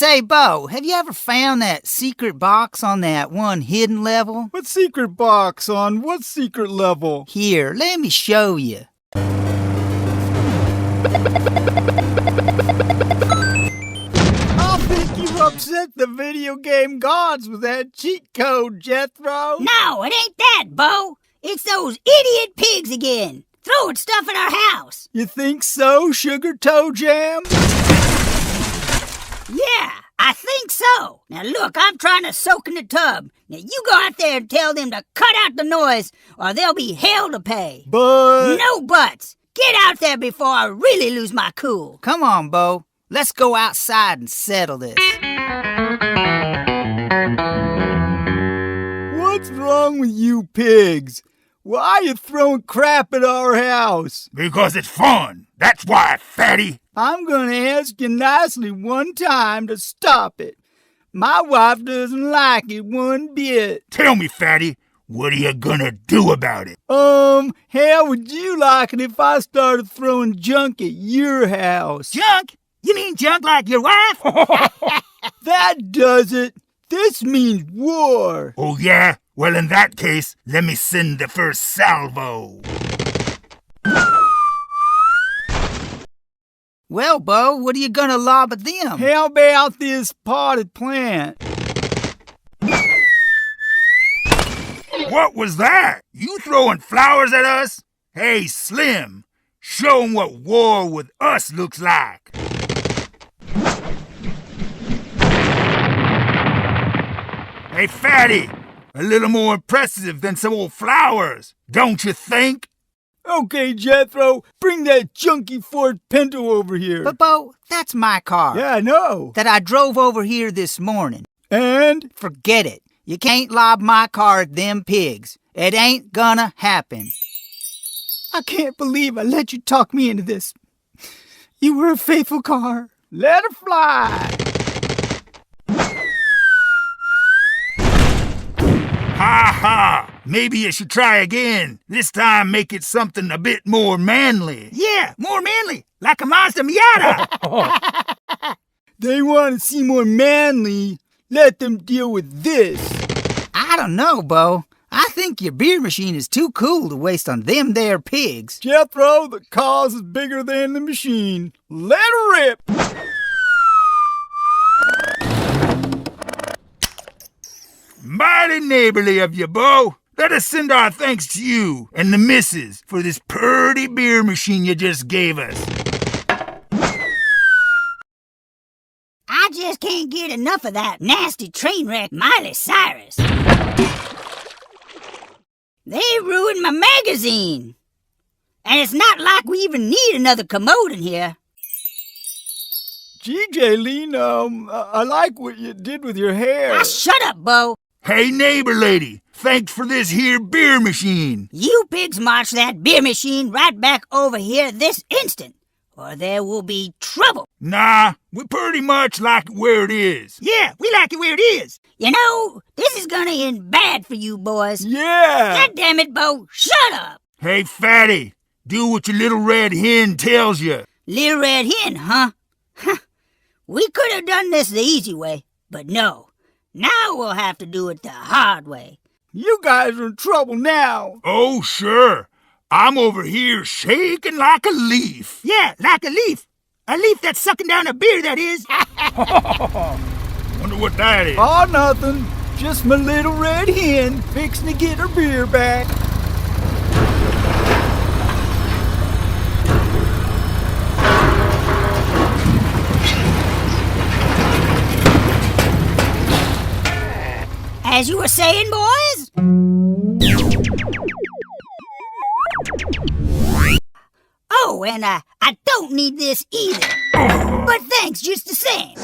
Say, Bo, have you ever found that secret box on that one hidden level? What secret box on what secret level? Here, let me show you. I think you upset the video game gods with that cheat code, Jethro. No, it ain't that, Bo. It's those idiot pigs again, throwing stuff at our house. You think so, Sugar Toe Jam? Yeah, I think so. Now look, I'm trying to soak in the tub. Now you go out there and tell them to cut out the noise or there'll be hell to pay. But... No buts. Get out there before I really lose my cool. Come on, Bo. Let's go outside and settle this. What's wrong with you pigs? Why are you throwing crap at our house? Because it's fun. That's why, fatty. I'm gonna ask you nicely one time to stop it. My wife doesn't like it one bit. Tell me, fatty, what are you gonna do about it? How would you like it if I started throwing junk at your house? Junk? You mean junk like your wife? That does it. This means war. Oh, yeah? Well, in that case, let me send the first salvo. Well, Bo, what are you gonna lob at them? How about this potted plant? What was that? You throwing flowers at us? Hey, Slim, show 'em what war with us looks like. Hey, fatty, a little more impressive than some old flowers, don't you think? Okay, Jethro, bring that junky Ford Pinto over here. But, Bo, that's my car. Yeah, I know. That I drove over here this morning. And? Forget it. You can't lob my car at them pigs. It ain't gonna happen. I can't believe I let you talk me into this. You were a faithful car. Let her fly. Ha ha! Maybe you should try again. This time make it something a bit more manly. Yeah, more manly, like a Mazda Miata. They want to see more manly. Let them deal with this. I don't know, Bo. I think your beer machine is too cool to waste on them there pigs. Jethro, the cause is bigger than the machine. Let her rip. Mighty neighborly of you, Bo. Let us send our thanks to you and the missus for this purty beer machine you just gave us. I just can't get enough of that nasty train wreck Miley Cyrus. They ruined my magazine. And it's not like we even need another commode in here. GJ Lean, I like what you did with your hair. Ah, shut up, Bo. Hey, neighbor lady, thanks for this here beer machine. You pigs march that beer machine right back over here this instant, or there will be trouble. Nah, we pretty much like it where it is. Yeah, we like it where it is. You know, this is gonna end bad for you boys. Yeah. God damn it, Bo, shut up. Hey, fatty, do what your little red hen tells you. Little red hen, huh? We could have done this the easy way, but no. Now we'll have to do it the hard way. You guys are in trouble now. Oh, sure. I'm over here shaking like a leaf. Yeah, like a leaf. A leaf that's sucking down a beer, that is. Wonder what that is. Oh, nothing. Just my little red hen fixing to get her beer back. As you were saying, boys? Oh, and I don't need this either. But thanks just the same.